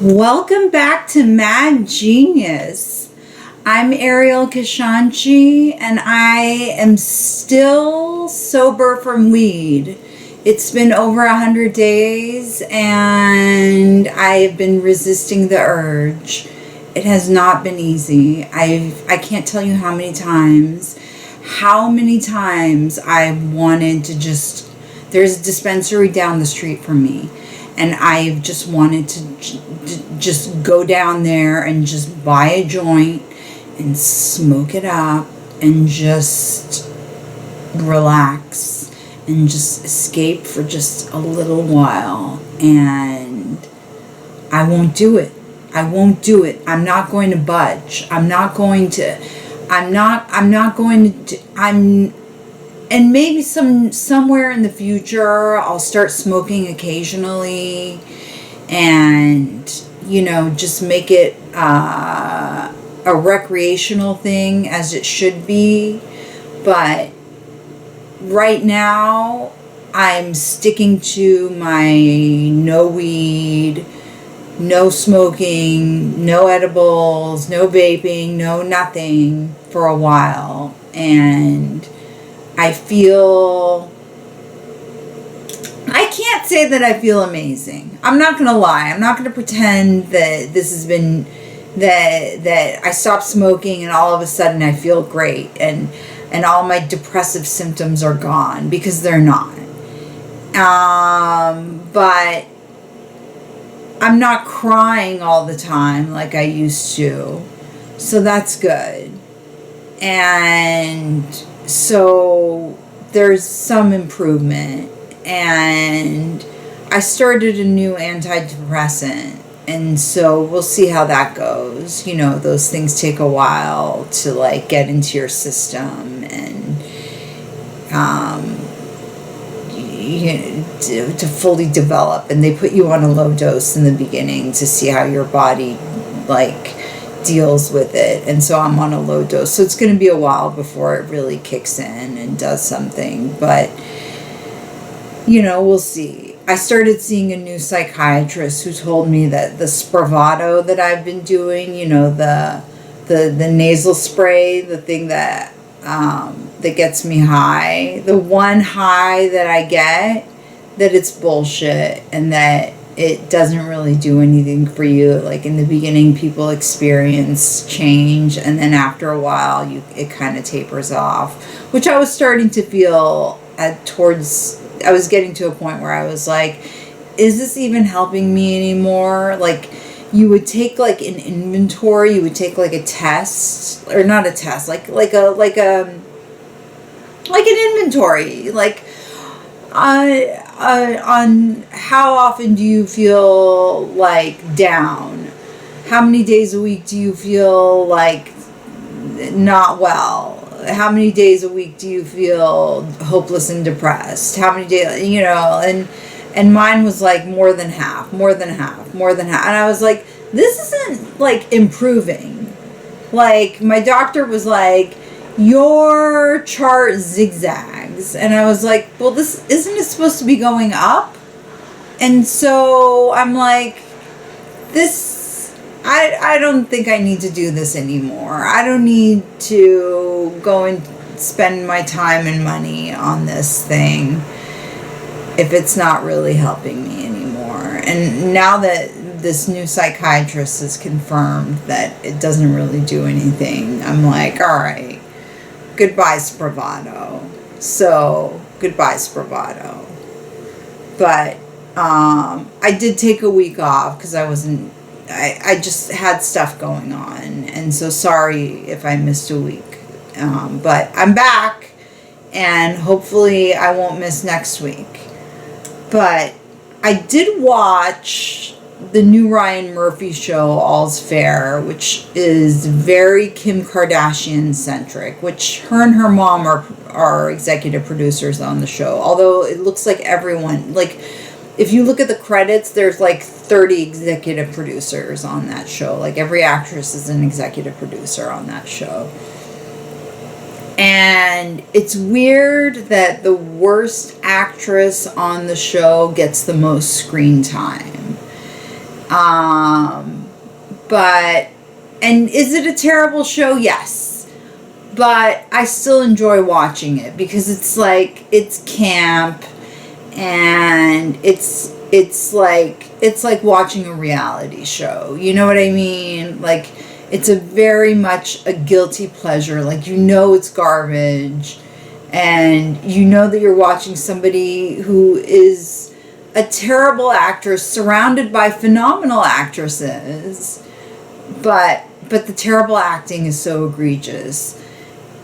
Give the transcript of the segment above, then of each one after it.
Welcome back to Mad Genius. I'm Ariel Kashanchi and I am still sober from weed. It's been over 100 days and I've been resisting the urge. It has not been easy. I can't tell you how many times I wanted to just, there's a dispensary down the street from me. And I've just wanted to just go down there and just buy a joint and smoke it up and just relax and just escape for just a little while. And I won't do it. I'm not going to budge. And maybe somewhere in the future I'll start smoking occasionally and just make it a recreational thing as it should be. But right now I'm sticking to my no weed, no smoking, no edibles, no vaping, no nothing for a while. And I can't say that I feel amazing. I'm not going to lie. I'm not going to pretend that this has been, that I stopped smoking and all of a sudden I feel great and all my depressive symptoms are gone, because they're not. But I'm not crying all the time like I used to. So that's good. And so there's some improvement, and I started a new antidepressant, and so we'll see how that goes. Those things take a while to get into your system and to fully develop, and they put you on a low dose in the beginning to see how your body deals with it. And so I'm on a low dose, so it's going to be a while before it really kicks in and does something, but we'll see. I started seeing a new psychiatrist who told me that the Spravato that I've been doing, the nasal spray, the thing that gets me high, the one high that I get, that it's bullshit and that it doesn't really do anything for you. In the beginning, people experience change, and then after a while, it kind of tapers off, which I was starting to feel I was getting to a point where I was like, is this even helping me anymore? You would take an inventory, you would take a test, or not a test, like an inventory, on how often do you feel down? How many days a week do you feel not well? How many days a week do you feel hopeless and depressed? How many days, and mine was more than half. And I was like, this isn't improving. My doctor was like, your chart zigzags. And I was like, well, this isn't it supposed to be going up? And so I'm like, I don't think I need to do this anymore. I don't need to go and spend my time and money on this thing if it's not really helping me anymore. And now that this new psychiatrist has confirmed that it doesn't really do anything, I'm like, all right, goodbye Spravato. So goodbye Spravato. But I did take a week off because I just had stuff going on, and so sorry if I missed a week, but I'm back, and hopefully I won't miss next week. But I did watch the new Ryan Murphy show, All's Fair, which is very Kim Kardashian centric, which her and her mom are executive producers on the show, although it looks like everyone, if you look at the credits, there's 30 executive producers on that show. Every actress is an executive producer on that show. And it's weird that the worst actress on the show gets the most screen time. But, and is it a terrible show? Yes. But I still enjoy watching it because it's like, it's camp, and it's like watching a reality show. You know what I mean? Like, it's a very much a guilty pleasure. Like, you know it's garbage, and you know that you're watching somebody who is a terrible actress surrounded by phenomenal actresses, but the terrible acting is so egregious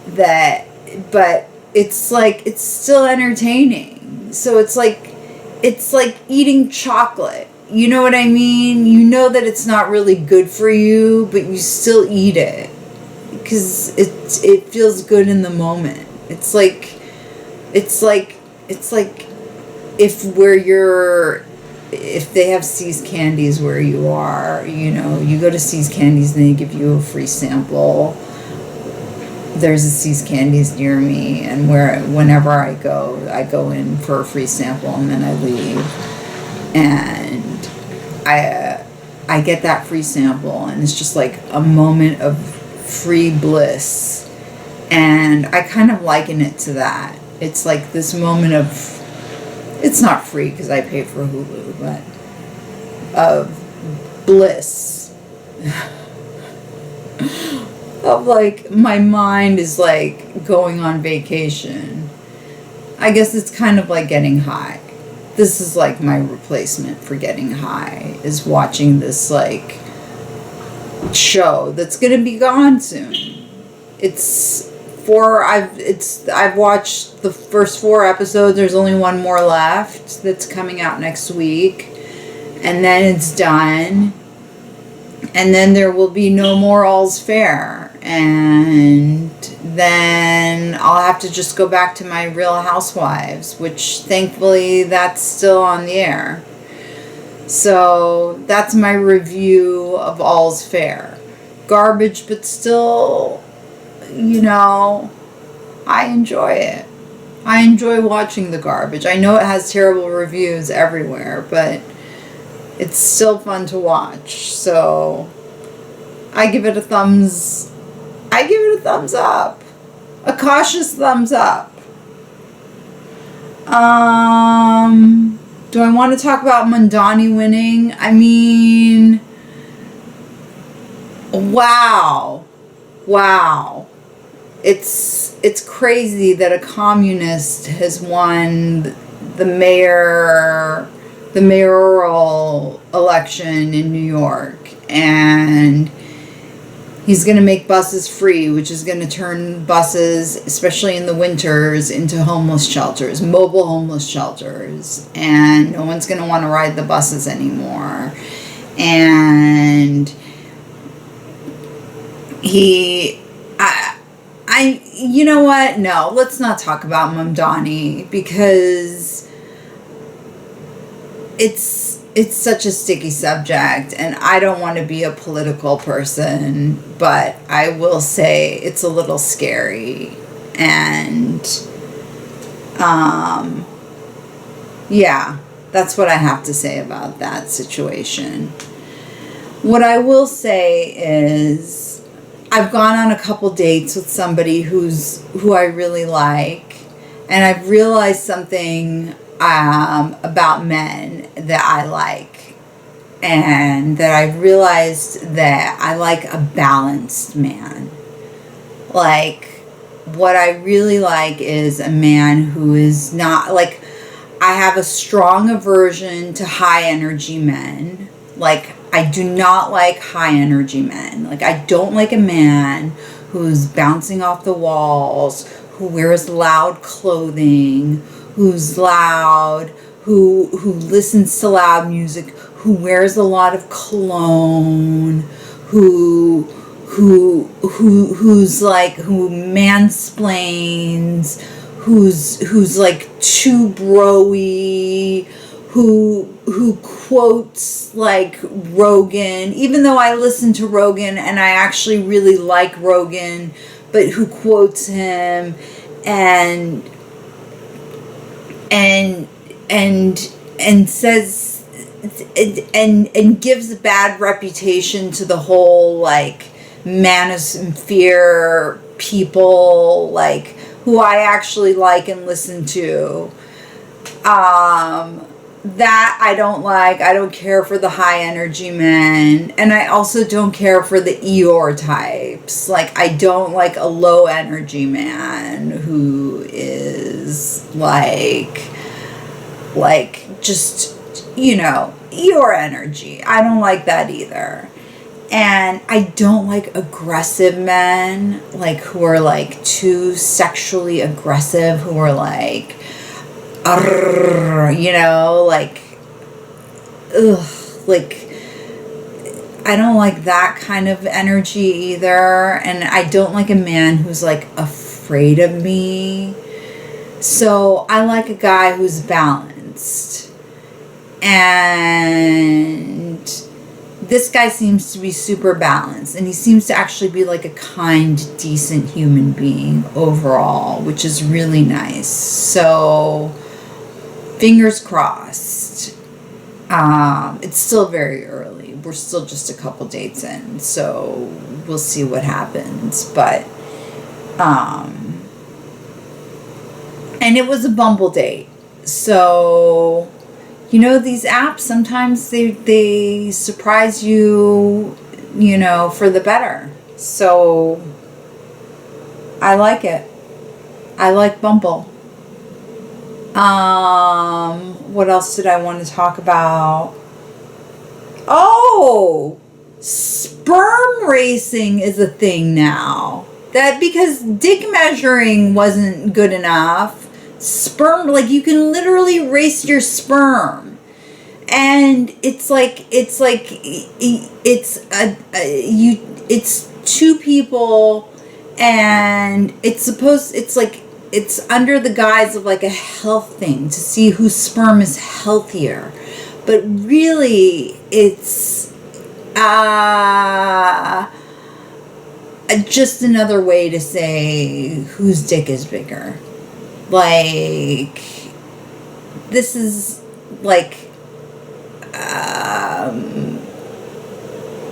that, but it's like, it's still entertaining. So it's like eating chocolate. You know what I mean? You know that it's not really good for you, but you still eat it because it feels good in the moment. It's like if they have See's Candies where you are, you know, you go to See's Candies and they give you a free sample. There's a See's Candies near me, and whenever I go in for a free sample, and then I leave, and I get that free sample, and it's just like a moment of free bliss, and I kind of liken it to that. It's like this moment of, it's not free because I pay for Hulu, but of bliss. Of like, my mind is like going on vacation. I guess it's kind of like getting high. This is like my replacement for getting high, is watching this like show that's gonna be gone soon. I've watched the first 4 episodes. There's only one more left that's coming out next week, and then it's done. And then there will be no more All's Fair. And then I'll have to just go back to my Real Housewives, which thankfully that's still on the air. So that's my review of All's Fair. Garbage, but still, you know, I enjoy it. I enjoy watching the garbage. I know it has terrible reviews everywhere, but it's still fun to watch. So I give it a thumbs up. A cautious thumbs up. Do I want to talk about Mondani winning? I mean, wow. It's crazy that a communist has won the mayoral election in New York, and he's going to make buses free, which is going to turn buses, especially in the winters, into homeless shelters, mobile homeless shelters, and no one's going to want to ride the buses anymore. And you know what? No, let's not talk about Mamdani, because it's such a sticky subject, and I don't want to be a political person, but I will say it's a little scary. And yeah, that's what I have to say about that situation. What I will say is, I've gone on a couple dates with somebody who I really like, and I've realized something about men that I like, and that I've realized that I like a balanced man. Like, what I really like is a man who is not, like, I have a strong aversion to high energy men. Like, I do not like high energy men. Like, I don't like a man who's bouncing off the walls, who wears loud clothing, who's loud, who listens to loud music, who wears a lot of cologne, who's like, who mansplains, who's like too bro-y, who quotes like Rogan, even though I listen to Rogan and I actually really like Rogan, but who quotes him and says and gives a bad reputation to the whole like manosphere people, like who I actually like and listen to. That I don't like. I don't care for the high energy men, and I also don't care for the Eeyore types. Like, I don't like a low energy man who is like just, you know, Eeyore energy. I don't like that either. And I don't like aggressive men, like who are like too sexually aggressive, who are like, you know, like, ugh, like, I don't like that kind of energy either. And I don't like a man who's like afraid of me. So I like a guy who's balanced. And this guy seems to be super balanced. And he seems to actually be like a kind, decent human being overall, which is really nice. So fingers crossed. It's still very early. We're still just a couple dates in, so we'll see what happens. But and it was a Bumble date. So, you know, these apps, sometimes they surprise you, you know, for the better. So I like it. I like Bumble. What else did I want to talk about? Oh, sperm racing is a thing now. That because dick measuring wasn't good enough. Sperm, like you can literally race your sperm. And it's two people, and it's under the guise of like a health thing to see whose sperm is healthier. But really, it's just another way to say whose dick is bigger. Like, this is like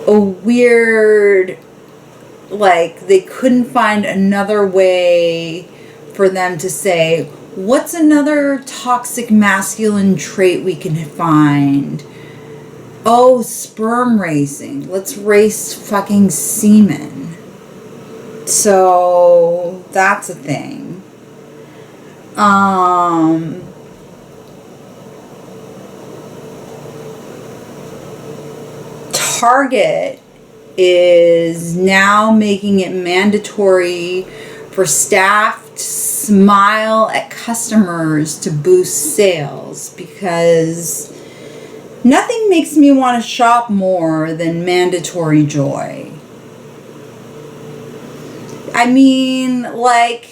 a weird, like, they couldn't find another way for them to say, what's another toxic masculine trait we can find? Oh, sperm racing. Let's race fucking semen. So that's a thing. Target is now making it mandatory for staff to smile at customers to boost sales, because nothing makes me want to shop more than mandatory joy. I mean, like,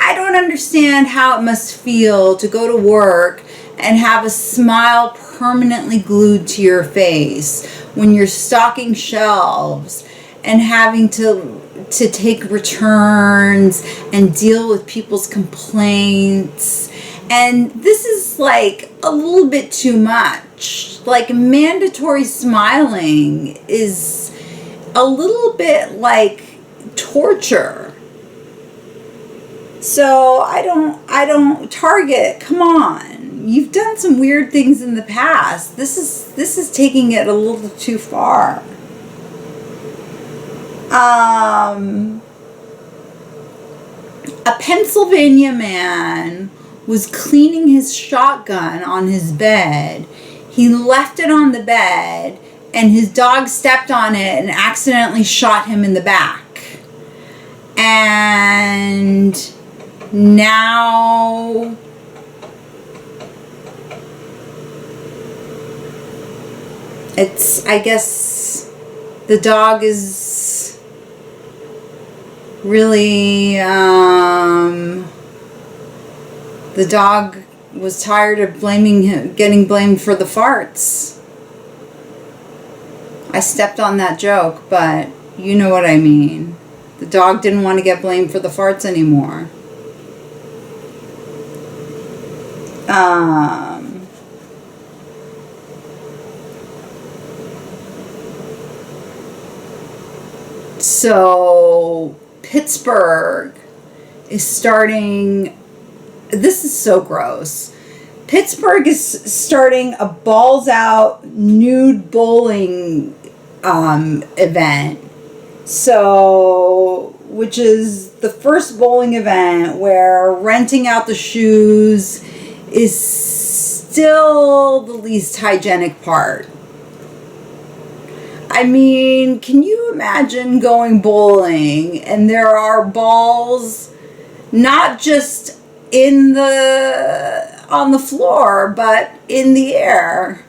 I don't understand how it must feel to go to work and have a smile permanently glued to your face when you're stocking shelves and having to take returns and deal with people's complaints. And this is like a little bit too much. Like, mandatory smiling is a little bit like torture. So I don't Target, come on. You've done some weird things in the past. This is taking it a little too far. A Pennsylvania man was cleaning his shotgun on his bed. He left it on the bed, and his dog stepped on it and accidentally shot him in the back. And now I guess the dog is really, the dog was tired of getting blamed for the farts. I stepped on that joke, but you know what I mean. The dog didn't want to get blamed for the farts anymore. So Pittsburgh is starting, this is so gross. Pittsburgh is starting a balls out nude bowling event. So, which is the first bowling event where renting out the shoes is still the least hygienic part. I mean, can you imagine going bowling and there are balls not just on the floor, but in the air?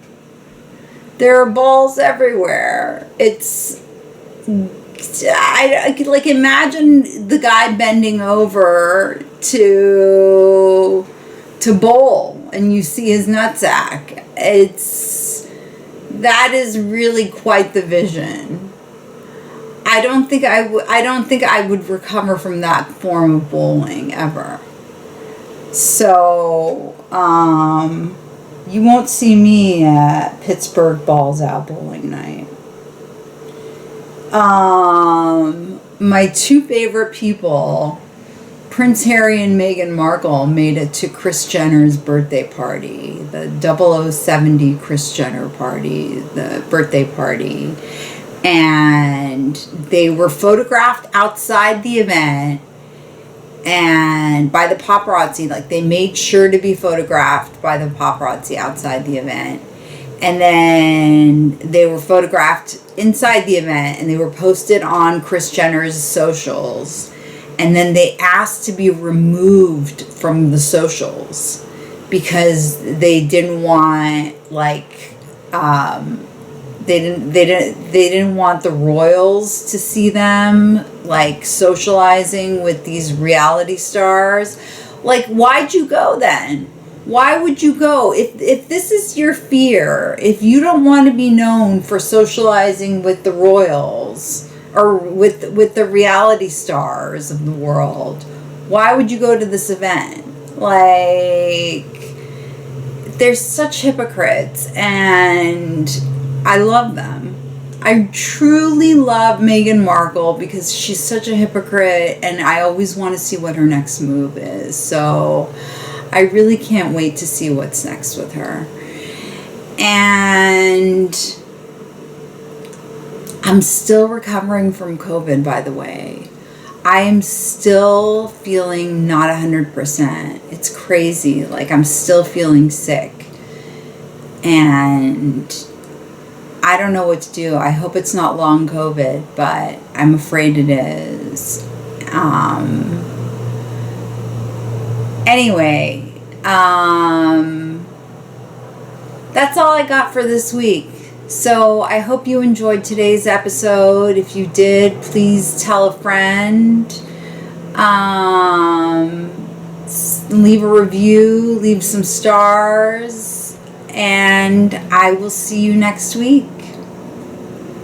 There are balls everywhere. I like, imagine the guy bending over to bowl and you see his nutsack. That is really quite the vision. I don't think I would recover from that form of bowling ever. So, you won't see me at Pittsburgh Balls Out Bowling Night. My two favorite people, Prince Harry and Meghan Markle, made it to Kris Jenner's birthday party, the 0070 Kris Jenner party, the birthday party. And they were photographed outside the event and by the paparazzi. Like, they made sure to be photographed by the paparazzi outside the event. And then they were photographed inside the event and they were posted on Kris Jenner's socials. And then they asked to be removed from the socials because they didn't want, like, they didn't want the royals to see them, like, socializing with these reality stars. Like, why'd you go then? Why would you go? If this is your fear, if you don't want to be known for socializing with the royals or with the reality stars of the world, why would you go to this event? Like, they're such hypocrites, and I love them. I truly love Meghan Markle because she's such a hypocrite, and I always want to see what her next move is. So I really can't wait to see what's next with her. And I'm still recovering from COVID, by the way. I am still feeling not 100%. It's crazy. Like, I'm still feeling sick. And I don't know what to do. I hope it's not long COVID, but I'm afraid it is. Anyway, that's all I got for this week. So I hope you enjoyed today's episode. If you did, please tell a friend. Leave a review, leave some stars, and I will see you next week.